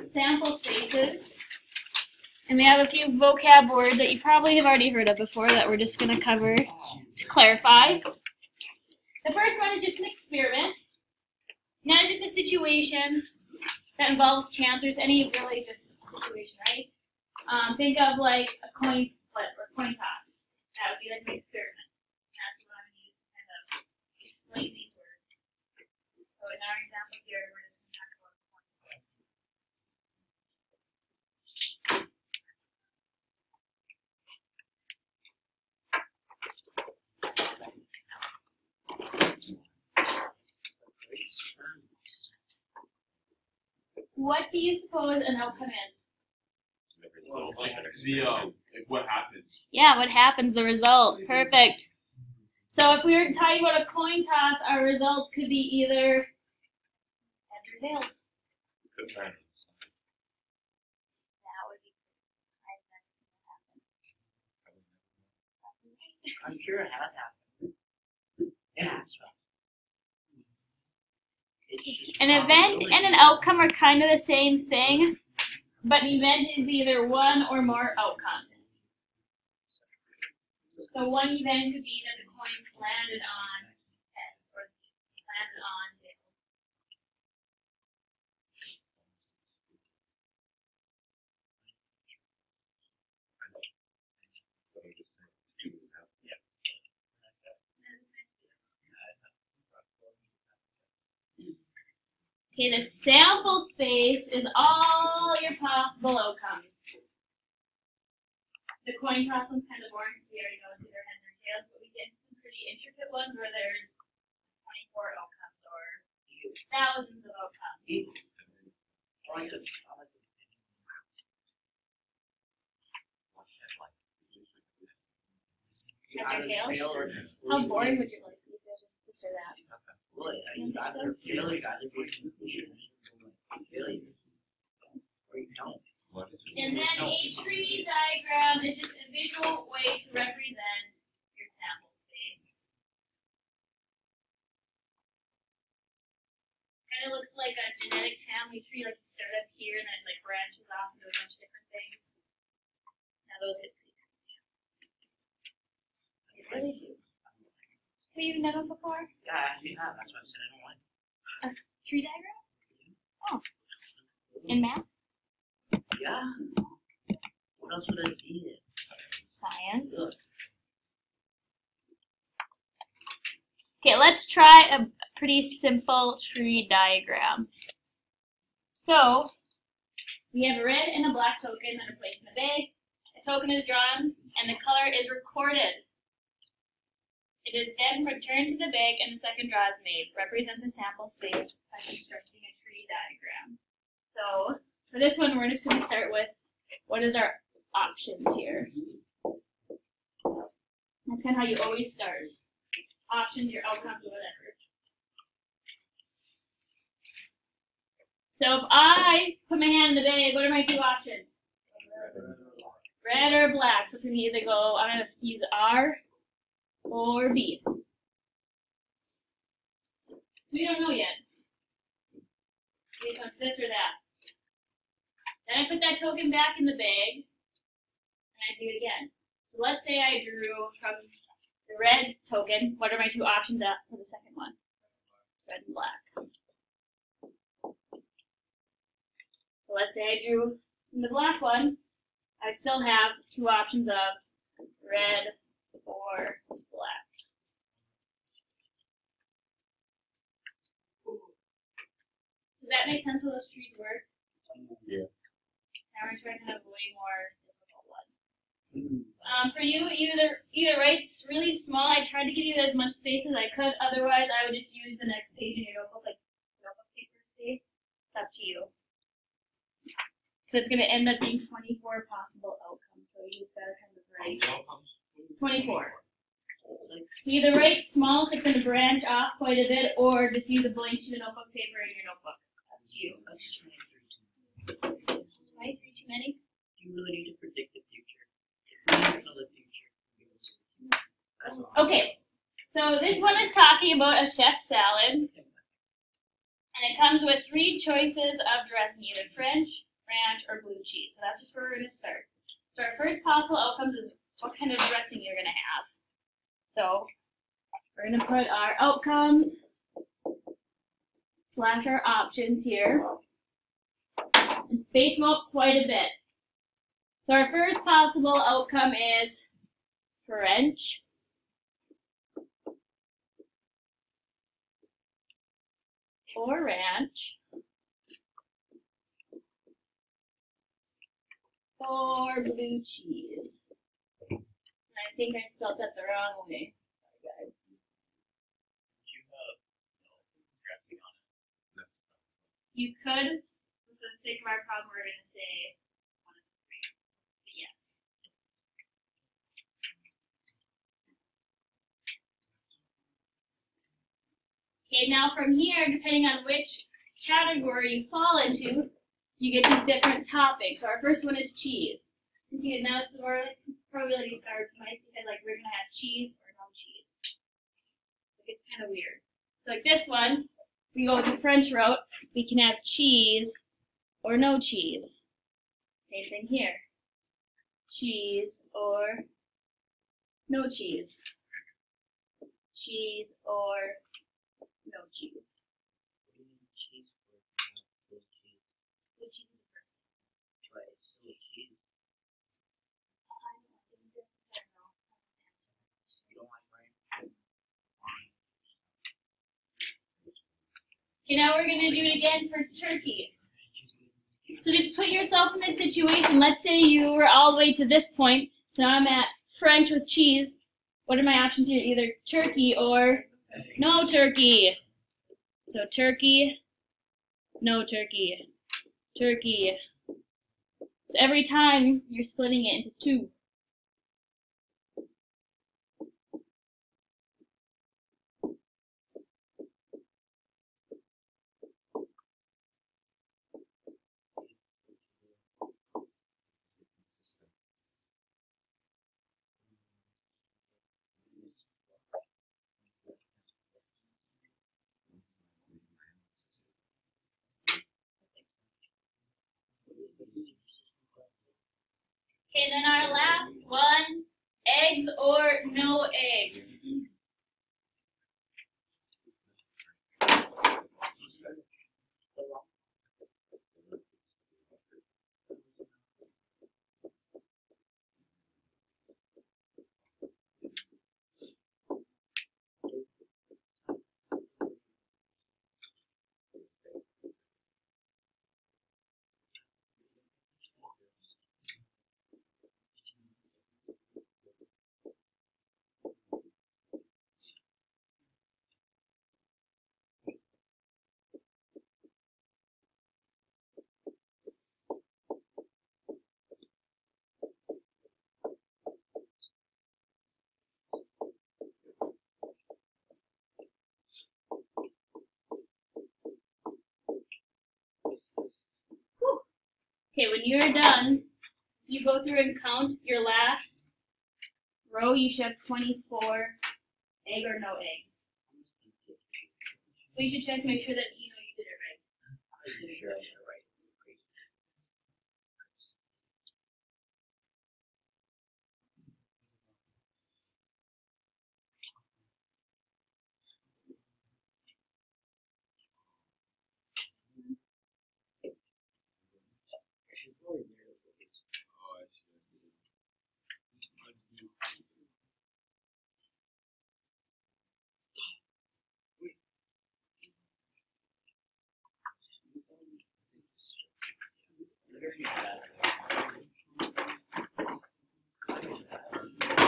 sample spaces. And we have a few vocab words that you probably have already heard of before that we're just going to cover to clarify. The first one is just an experiment. And that is just a situation that involves chance or just any really just situation, right? Think of like a coin flip or coin toss. That would be like an experiment. And that's what I'm going to use to kind of explain these words. So in our example here, we're just going to talk about a coin flip. What do you suppose an outcome is? What happens? Yeah, what happens, the result. Perfect. So if we were talking about a coin toss, our results could be either heads or tails. Good. That would be I'm sure it has happened. It has. An event and an outcome are kind of the same thing, but an event is either one or more outcomes. So one event could be that the coin landed on heads or landed on tails. Okay, the sample space is all your possible outcomes. The coin toss one's kind of boring, so we already know it's either heads or tails, but we get some pretty intricate ones where there's 24 outcomes or thousands of outcomes. Heads or tails? How boring would your life be if you just this or that? Really, you either fail or you either be completed. Failure. Or you don't. And then a tree diagram is just a visual way to represent your sample space. Kind of looks like a genetic family tree, like you start up here and then it like branches off into a bunch of different things. Now those hit pretty good. They really do. Have you done it before? Yeah, I actually have. That's why I said I don't like a tree diagram? Oh. In math? Yeah. What else would I be in? Science. Okay, let's try a pretty simple tree diagram. So, we have a red and a black token that are placed in a bag. A token is drawn, and the color is recorded. It is then returned to the bag and a second draw is made. Represent the sample space by constructing a tree diagram. So, for this one, we're just going to start with what is our options here. That's kind of how you always start. Options, your outcomes, whatever. So if I put my hand in the bag, what are my two options? Red or black. So it's going to either go, I'm going to use R or B. So we don't know yet. It's this or that. Then I put that token back in the bag, and I do it again. So let's say I drew from the red token. What are my two options for the second one? Red and black. So let's say I drew from the black one. I'd still have two options of red or black. Does that make sense how those trees work? Yeah. Now we're trying to have a way more difficult one. For you, either write's really small. I tried to give you as much space as I could. Otherwise, I would just use the next page in your notebook, like notebook paper space. It's up to you. So it's going to end up being 24 possible outcomes. So you just got to kind of write 24. So either write small, so it's going to branch off quite a bit, or just use a blank sheet of notebook paper in your notebook. Up to you. 23 too many? You really need to predict the future. If you need to know the future. Okay, so this one is talking about a chef's salad, and it it comes with 3 choices of dressing, either French, ranch, or blue cheese. So that's just where we're going to start. So our first possible outcomes is what kind of dressing you're going to have. So we're going to put our outcomes / our options here and space them out quite a bit. So our first possible outcome is French, or ranch, or blue cheese. I think I spelled that the wrong way. Sorry, guys. You could, for the sake of our problem, we're going to say 1 of the 3. But yes. Okay, now from here, depending on which category you fall into, you get these different topics. So our first one is cheese. And see, now this is where probability starts, right? Because like we're gonna have cheese or no cheese. It gets kind of weird. So like this one, we go with the French route. We can have cheese or no cheese. Same thing here. Cheese or no cheese. Cheese or no cheese. Blue cheese is a person. Okay, now we're going to do it again for turkey. So just put yourself in this situation. Let's say you were all the way to this point. So now I'm at French with cheese. What are my options here? Either turkey or no turkey. So turkey, no turkey, turkey. So every time you're splitting it into 2. Okay, then our last one, eggs or no eggs. Okay, when you're done, you go through and count your last row. You should have 24 egg or no eggs. We should check to make sure that you know you did it right. I'm sure I did it right.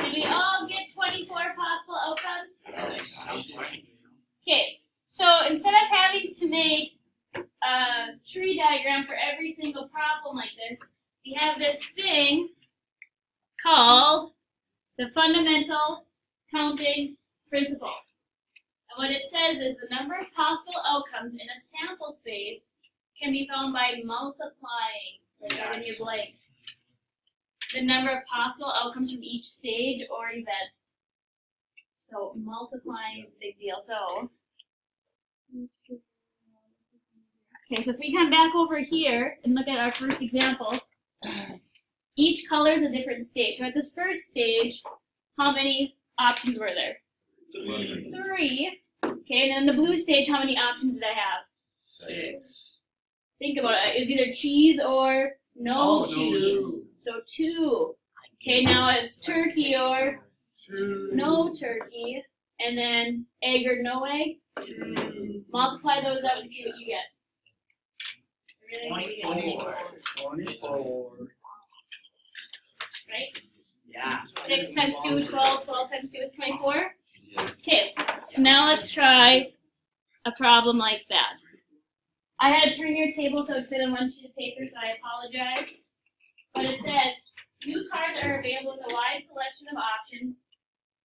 Did we all get 24 possible outcomes? Okay, so instead of having to make a tree diagram for every single problem like this, we have this thing called the fundamental counting principle. And what it says is the number of possible outcomes in a sample space can be found by multiplying, like when you blank, the number of possible outcomes from each stage or event. So multiplying is a big deal. So Okay, so if we come back over here and look at our first example, each color is a different stage. So at this first stage, how many options were there? 3. Okay, and then the blue stage, how many options did I have? 6. Think about it. It was either cheese or no cheese. So 2. Okay, now it's turkey or no turkey. And then egg or no egg. Multiply those out and see what you get. Really, what do you get? 24. Right? Yeah. 6 times 2 is 12. 12 times 2 is 24. Okay, so now let's try a problem like that. I had to turn your table so it fit on one sheet of paper, so I apologize. But it says, new cars are available with a wide selection of options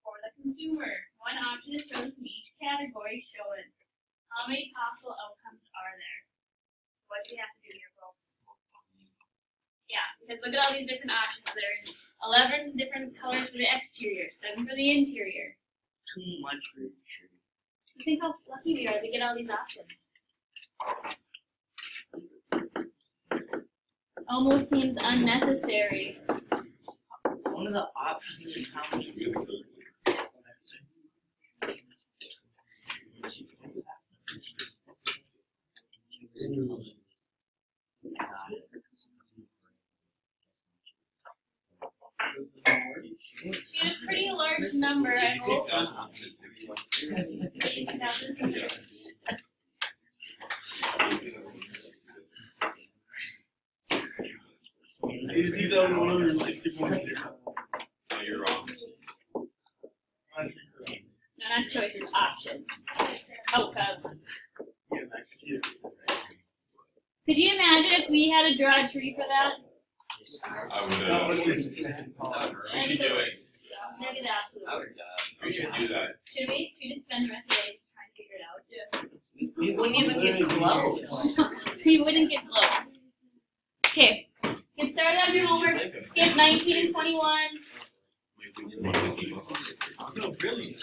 for the consumer. One option is chosen from each category shown. How many possible outcomes are there? What do we have to do here, folks? Yeah, because look at all these different options. There's 11 different colors for the exterior, 7 for the interior. Too much for sure. Think how lucky we are to get all these options. Almost seems unnecessary. So one of the options is how many. You get a pretty large number, I hope. No, you're wrong. No, not choices, options. Outcomes. Could you imagine if we had to draw a tree for that? I would. We should do it. Maybe the absolute worst. We should do that. Should we? Should we just spend the rest of the day just trying to figure it out? Yeah. We wouldn't even get close. We wouldn't get close. Okay. Get started on your homework. Skip 19 and 21. No, really.